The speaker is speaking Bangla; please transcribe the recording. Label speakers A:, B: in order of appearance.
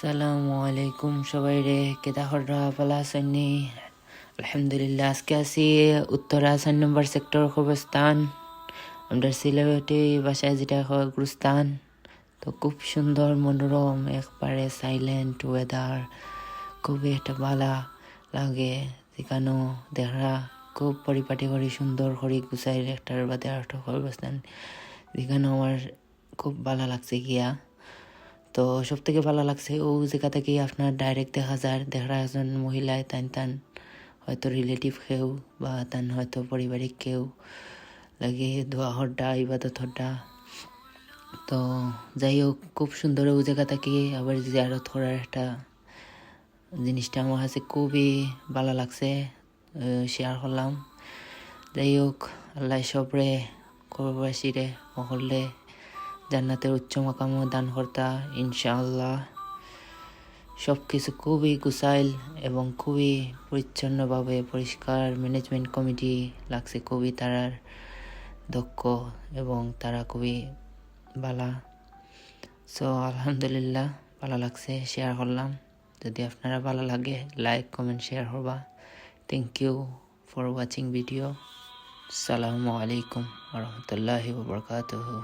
A: সালামু আলাইকুম সবাই রে কেদা হররা ভালো আছেন নি? আলহামদুলিল্লাহ। আজকে আছি উত্তরা 4 নম্বর সেক্টর কবরস্থান, আমাদের সিলেটে বাসায় যেটা হয় গুরুস্থান। তো খুব সুন্দর মনোরম, একবারে সাইলেন্ট ওয়েদার, খুবই একটা ভালো লাগে। যেখানে দেখা খুব পরিপাটি করে সুন্দর করে গুছাই একটার বাদে আরেকটা কবরস্থান, যেখানে আমার খুব ভালো লাগছে গিয়া। তো সব থেকে ভালো লাগছে ও জায়গা থেকে আপনার ডাইরেক্ট দেখা একজন মহিলায় টান হয়তো রিলেটিভ কেউ বা তান হয়তো পারিবারিক কেউ লাগে দোয়া হড্ডা ইবাদত হড্ডা। তো যাই হোক, খুব সুন্দর ও জায়গা থেকে আবার জিয়ারত করার একটা জিনিসটা আমার কাছে খুবই ভালো লাগছে, শেয়ার করলাম। যাই হোক, আল্লাহ সবরে কবরবাসীরে সকলে জান্নাতের উচ্চ মাকাম দান কর্তা ইনশাআল্লাহ। সব কিছু খুবই গুছাইল এবং খুবই পরিচ্ছন্নভাবে পরিষ্কার ম্যানেজমেন্ট কমিটি লাগছে, খুবই তারার দক্ষ এবং তারা খুবই ভালো। সো আলহামদুলিল্লাহ, ভালো লাগছে, শেয়ার করলাম। যদি আপনারা ভালো লাগে লাইক কমেন্ট শেয়ার করবা। Thank you for watching video. আসসালামু আলাইকুম ওয়া রাহমাতুল্লাহি ওয়া বারাকাতুহু।